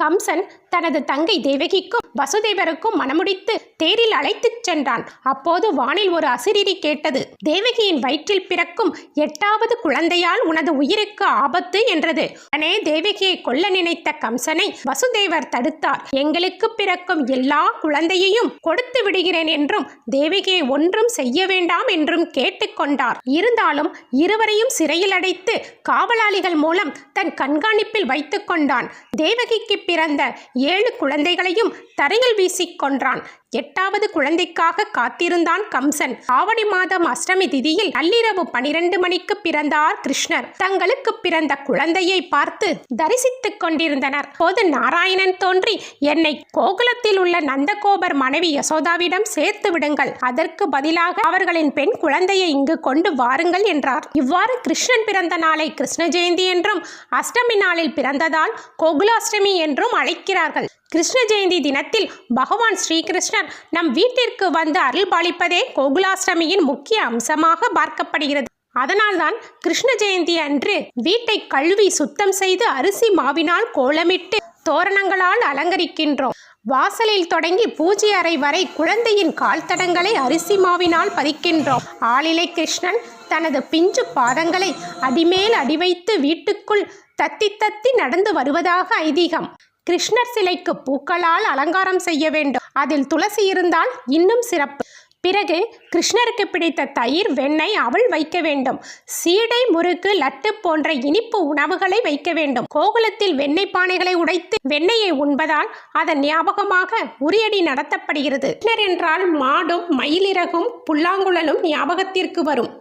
கம்சன் தனது தங்கை தேவகிக்கும் வசுதேவருக்கும் மணமுடித்து தேரில் அழைத்துச் சென்றான். அப்போது வானில் ஒரு அசிரிரி கேட்டது. தேவகியின் வயிற்றில் பிறக்கும் 8வது குழந்தையால் உனது உயிருக்கு ஆபத்து என்றது. உடனே தேவகியை கொல்ல நினைத்த கம்சனை வசுதேவர் தடுத்தார். எங்களுக்கு பிறக்கும் எல்லா குழந்தையையும் கொடுத்து விடுகிறேன் என்றும் தேவகியை ஒன்றும் செய்ய வேண்டாம் என்றும் கேட்டுக்கொண்டார். இருந்தாலும் இருவரையும் சிறையில் அடைத்து காவலாளிகள் மூலம் தன் கண்காணிப்பில் வைத்துக் கொண்டான். தேவகிக்கு பிறந்த 7 குழந்தைகளையும் தரையில் வீசிக் கொன்றான். 8வது குழந்தைக்காக காத்திருந்தான் கம்சன். ஆவணி மாதம் அஷ்டமி திதியில் நள்ளிரவு 12 மணிக்கு பிறந்தார் கிருஷ்ணர். தங்களுக்கு பிறந்த குழந்தையை பார்த்து தரிசித்துக் கொண்டிருந்தனர். போது நாராயணன் தோன்றி, என்னை கோகுலத்தில் உள்ள நந்தகோபர் மனைவி யசோதாவிடம் சேர்த்து விடுங்கள், அதற்கு பதிலாக அவர்களின் பெண் குழந்தையை இங்கு கொண்டு வாருங்கள் என்றார். இவ்வாறு கிருஷ்ணன் பிறந்த நாளை கிருஷ்ண ஜெயந்தி என்றும் அஷ்டமி நாளில் பிறந்ததால் கோகுலாஷ்டமி என்றும் அழைக்கிறார்கள். கிருஷ்ண ஜெயந்தி தினத்தில் பகவான் ஸ்ரீகிருஷ்ணர் நம் வீட்டிற்கு வந்து அருள்பாலிப்பதே கோகுலாஷ்டமியின் முக்கிய அம்சமாக பார்க்கப்படுகிறது. அதனால்தான் கிருஷ்ண ஜெயந்தி அன்று வீட்டை கழுவி சுத்தம் செய்து அரிசி மாவினால் கோலமிட்டு தோரணங்களால் அலங்கரிக்கின்றோம். வாசலில் தொடங்கி பூஜை அறை வரை குழந்தையின் கால் தடங்களை அரிசி மாவினால் பதிக்கின்றோம். ஆளிலை கிருஷ்ணன் தனது பிஞ்சு பாதங்களை அடிமேல் அடி வைத்து வீட்டுக்குள் தத்தி தத்தி நடந்து வருவதாக ஐதீகம். கிருஷ்ணர் சிலைக்கு பூக்களால் அலங்காரம் செய்ய வேண்டும். அதில் துளசி இருந்தால் இன்னும் சிறப்பு. பிறகு கிருஷ்ணருக்கு பிடித்த தயிர், வெண்ணெய், அவல் வைக்க வேண்டும். சீடை, முறுக்கு, லட்டு போன்ற இனிப்பு உணவுகளை வைக்க வேண்டும். கோகுலத்தில் வெண்ணெய் பானைகளை உடைத்து வெண்ணெயை உண்பதால் அதன் ஞாபகமாக உரியடி நடத்தப்படுகிறது. கிருஷ்ணர் என்றால் மாடும் மயிலிறகும் புல்லாங்குழலும் ஞாபகத்திற்கு வரும்.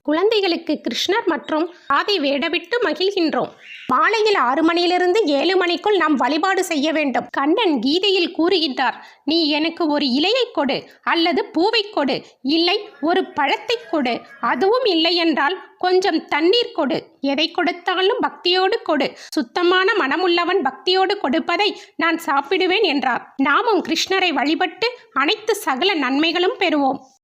குழந்தைகளுக்கு கிருஷ்ணர் மற்றும் ராதை வேடவிட்டு மகிழ்கின்றோம். மாலையில் 6 மணியிலிருந்து 7 மணிக்குள் நாம் வழிபாடு செய்ய வேண்டும். கண்ணன் கீதையில் கூறுகின்றார், நீ எனக்கு ஒரு இலையை கொடு அல்லது பூவை கொடு, இல்லை ஒரு பழத்தை கொடு, அதுவும் இல்லை என்றால் கொஞ்சம் தண்ணீர் கொடு, எதை கொடுத்தாலும் பக்தியோடு கொடு, சுத்தமான மனமுள்ளவன் பக்தியோடு கொடுப்பதை நான் சாப்பிடுவேன் என்றார். நாமும் கிருஷ்ணரை வழிபட்டு அனைத்து சகல நன்மைகளும் பெறுவோம்.